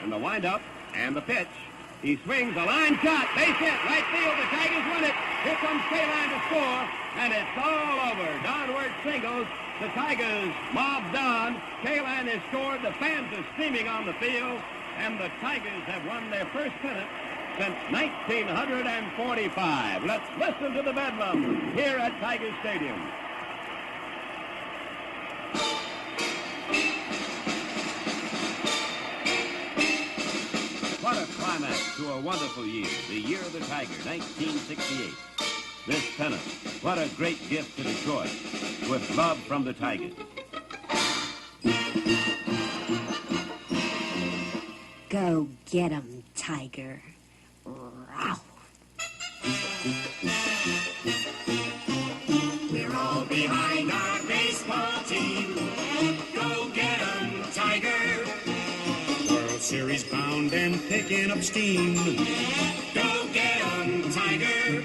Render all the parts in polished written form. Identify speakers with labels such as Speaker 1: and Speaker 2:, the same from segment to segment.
Speaker 1: And the windup and the pitch. He swings a line shot. Base hit. Right field. The Tigers win it. Here comes Kaline to score. And it's all over. Downward singles. The Tigers mob Don. Kaline has scored. The fans are streaming on the field. And the Tigers have won their first pennant since 1945. Let's listen to the bedlam here at Tiger Stadium. What a climax to a wonderful year, the year of the Tiger, 1968. This pennant, what a great gift to Detroit, with love from the Tigers.
Speaker 2: Go get 'em, Tiger. Row.
Speaker 3: We're all behind our baseball team. Go get 'em, Tiger. World Series bound and picking up steam. Go get 'em, Tiger.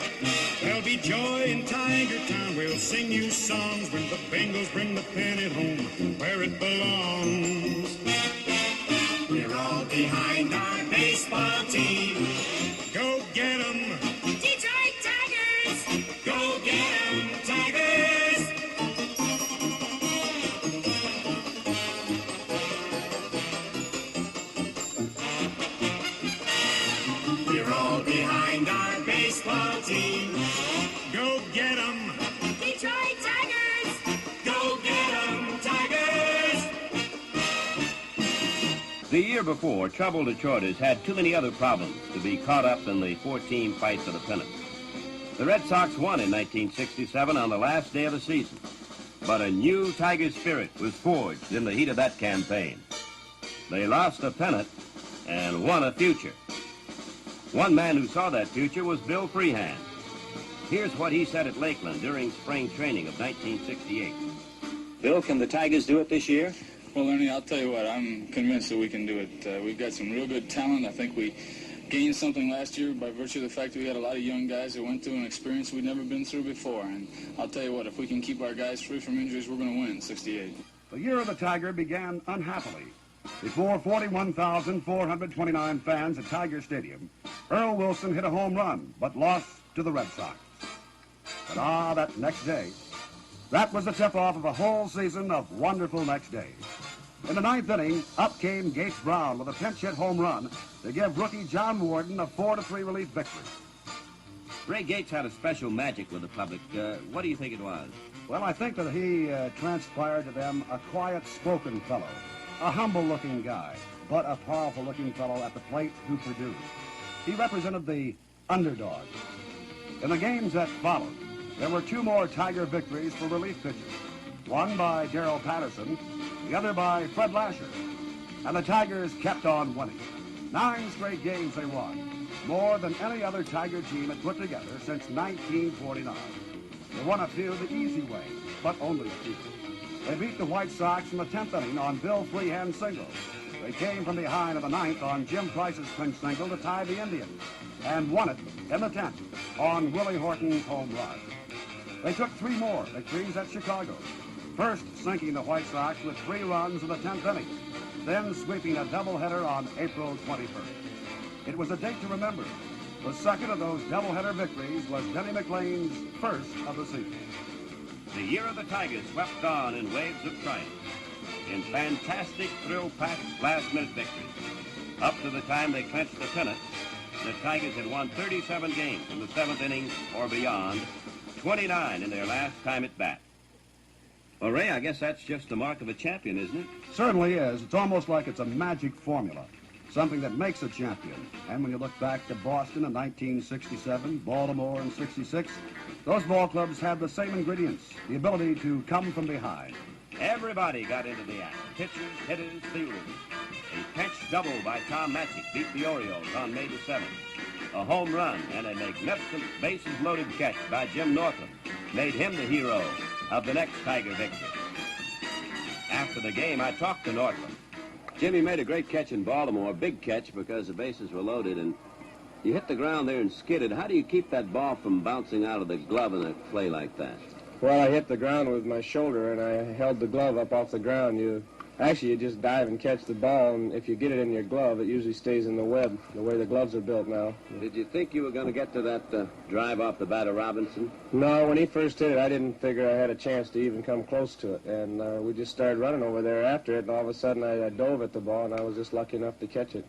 Speaker 3: There'll be joy in Tiger Town. We'll sing you songs when the Bengals bring the pennant home where it belongs. We're all behind our baseball team. Go get 'em, Detroit Tigers. Go get 'em, Tigers. We're all behind our baseball team. Go get 'em, Detroit Tigers. Go get 'em, Tigers.
Speaker 1: The year before, troubled Detroiters had too many other problems to be caught up in the 4-team fight for the pennant. The Red Sox won in 1967 on the last day of the season, but a new Tiger spirit was forged in the heat of that campaign. They lost a pennant and won a future. One man who saw that future was Bill Freehand. Here's what he said at Lakeland during spring training of 1968. Bill, can the Tigers do it this year?
Speaker 4: Well, Ernie, I'll tell you what, I'm convinced that we can do it. We've got some real good talent. I think we gained something last year by virtue of the fact that we had a lot of young guys that went through an experience we'd never been through before. And I'll tell you what, if we can keep our guys free from injuries, we're going to win in 68.
Speaker 5: The year of the Tiger began unhappily. Before 41,429 fans at Tiger Stadium, Earl Wilson hit a home run, but lost to the Red Sox. But that next day, that was the tip-off of a whole season of wonderful next days. In the ninth inning, up came Gates Brown with a pinch-hit home run to give rookie John Warden a 4-3 relief victory.
Speaker 1: Ray Gates had a special magic with the public. What do you think it was?
Speaker 5: Well, I think that he transpired to them a quiet-spoken fellow, a humble-looking guy, but a powerful-looking fellow at the plate who produced. He represented the underdog. In the games that followed, there were two more Tiger victories for relief pitchers, one by Darrell Patterson, the other by Fred Lasher. And the Tigers kept on winning. 9 straight games they won, more than any other Tiger team had put together since 1949. They won a few the easy way, but only a few. They beat the White Sox in the 10th inning on Bill Freehand's single. They came from behind in the 9th on Jim Price's pinch single to tie the Indians, and won it in the 10th on Willie Horton's home run. They took 3 more victories at Chicago, first sinking the White Sox with 3 runs in the 10th inning, then sweeping a doubleheader on April 21st. It was a date to remember. The second of those doubleheader victories was Denny McLain's first of the season.
Speaker 1: The year of the Tigers swept on in waves of triumph, in fantastic, thrill-packed last-minute victories. Up to the time they clinched the pennant, the Tigers had won 37 games in the 7th inning or beyond, 29 in their last time at bat. Well, Ray, I guess that's just the mark of a champion, isn't it?
Speaker 5: Certainly is. It's almost like it's a magic formula, something that makes a champion. And when you look back to Boston in 1967, Baltimore in 66, those ball clubs had the same ingredients, the ability to come from behind.
Speaker 1: Everybody got into the act. Pitchers, hitters, fielders. A pinch double by Tom Matzik beat the Orioles on May the 7th. A home run and a magnificent bases-loaded catch by Jim Northam made him the hero of the next Tiger victory. After the game, I talked to Northam. Jimmy made a great catch in Baltimore, a big catch because the bases were loaded, and you hit the ground there and skidded. How do you keep that ball from bouncing out of the glove in a play like that?
Speaker 6: Well, I hit the ground with my shoulder, and I held the glove up off the ground. You Actually, you just dive and catch the ball, and if you get it in your glove, it usually stays in the web, the way the gloves are built now.
Speaker 1: Did you think you were going to get to that drive off the bat of Robinson?
Speaker 6: No, when he first hit it, I didn't figure I had a chance to even come close to it, and we just started running over there after it, and all of a sudden I dove at the ball, and I was just lucky enough to catch it.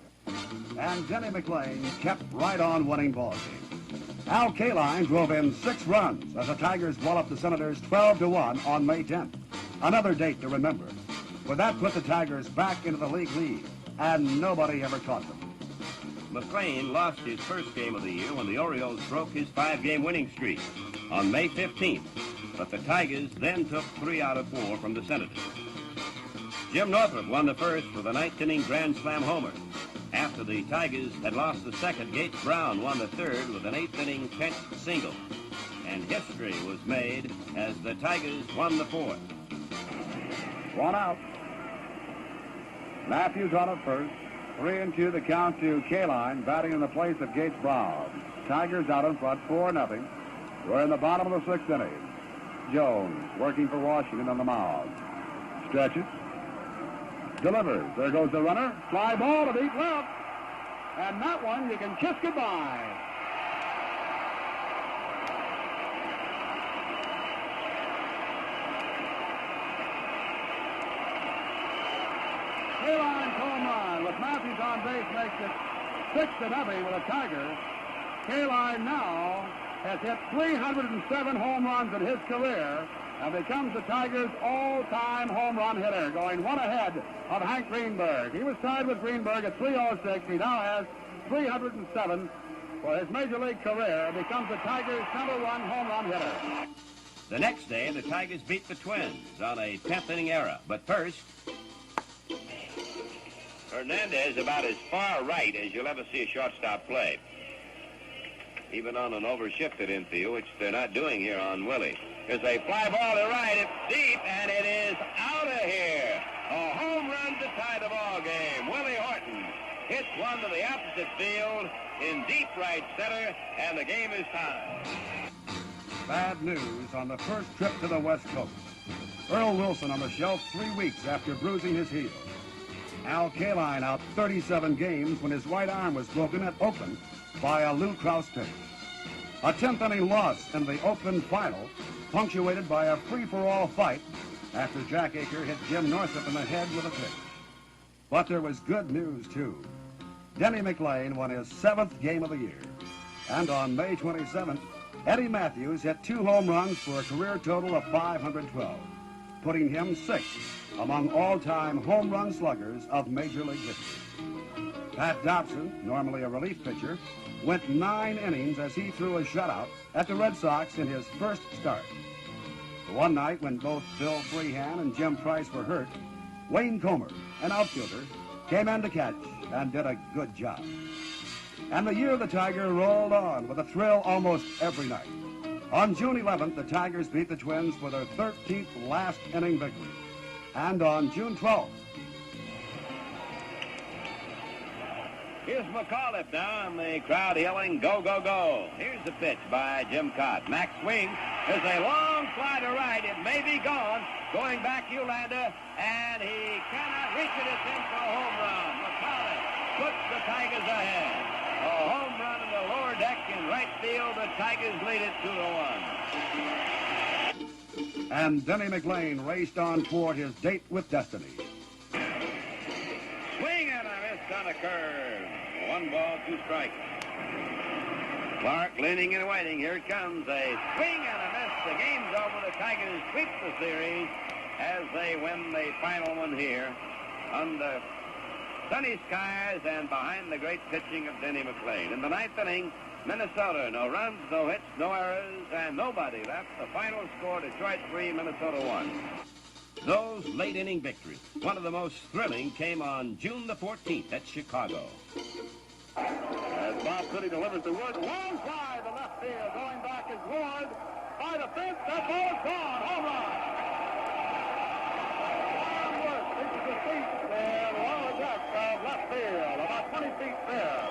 Speaker 5: And Denny McLain kept right on winning ball games. Al Kaline drove in 6 runs as the Tigers walloped the Senators 12-1 on May 10th. Another date to remember. For that put the Tigers back into the league lead, and nobody ever caught them.
Speaker 1: McLain lost his first game of the year when the Orioles broke his 5-game winning streak on May 15th, but the Tigers then took 3 out of 4 from the Senators. Jim Northrup won the first with a 9th-inning grand slam homer. After the Tigers had lost the second, Gates Brown won the third with an 8th-inning pinch single. And history was made as the Tigers won the fourth.
Speaker 5: 1 out. Matthews on at first. 3-2 the count to Kaline, batting in the place of Gates Brown. Tigers out in front, 4-0. We're in the bottom of the 6th inning. Jones working for Washington on the mound. Stretches. Delivers. There goes the runner. Fly ball to deep left. And that one you can kiss goodbye. Kaline home run with Matthews on base makes it 6-0 with the Tigers. Kaline now has hit 307 home runs in his career and becomes the Tigers' all-time home run hitter, going 1 ahead of Hank Greenberg. He was tied with Greenberg at 306. He now has 307 for his Major League career. Becomes the Tigers' #1 home run hitter.
Speaker 1: The next day, the Tigers beat the Twins on a 10th-inning error. But first, Hernandez about as far right as you'll ever see a shortstop play. Even on an overshifted infield, which they're not doing here on Willie. There's a fly ball to right. It's deep, and it is out of here. A home run to tie the ball game. Willie Horton hits one to the opposite field in deep right center, and the game is tied.
Speaker 5: Bad news on the first trip to the West Coast. Earl Wilson on the shelf 3 weeks after bruising his heel. Al Kaline out 37 games when his right arm was broken at Oakland by a Lou Krause pitch. A 10th-inning loss in the Oakland final, punctuated by a free-for-all fight after Jack Aker hit Jim Northrup in the head with a pitch. But there was good news, too. Denny McLain won his 7th game of the year. And on May 27th, Eddie Matthews hit 2 home runs for a career total of 512, putting him 6th among all-time home run sluggers of Major League history. Pat Dobson, normally a relief pitcher, went 9 innings as he threw a shutout at the Red Sox in his first start. One night when both Bill Freehan and Jim Price were hurt, Wayne Comer, an outfielder, came in to catch and did a good job. And the year of the Tiger rolled on with a thrill almost every night. On June 11th, the Tigers beat the Twins for their 13th last inning victory. And on June 12th,
Speaker 1: here's McAuliffe now, and the crowd yelling, go, go, go. Here's the pitch by Jim Cott. Max swings. There's a long fly to right. It may be gone. Going back, Eulander, and he cannot reach it. It's in for a home run. McAuliffe puts the Tigers ahead. A home run in the lower deck in right field. The Tigers lead it 2-1.
Speaker 5: and Denny McLain raced on toward his date with destiny.
Speaker 1: Swing and a miss on a curve. 1 ball, 2 strikes. Clark leaning and waiting. Here it comes. A swing and a miss. The game's over. The Tigers sweep the series as they win the final one here under sunny skies and behind the great pitching of Denny McLain. In the 9th inning, Minnesota, no runs, no hits, no errors, and nobody left. The final score, Detroit 3, Minnesota 1. Those late-inning victories, one of the most thrilling, came on June the 14th at Chicago.
Speaker 5: As Bob City delivers the wood, long fly to left field. Going back is Ward. By the fence, that ball is gone. Home run. Long work. Reaches the feet there. The lower deck of left field. About 20 feet there.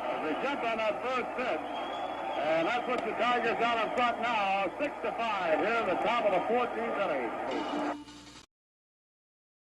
Speaker 5: As they jumped on that first pitch. And that puts the Tigers out in front now, 6-5 here in the top of the 14th inning.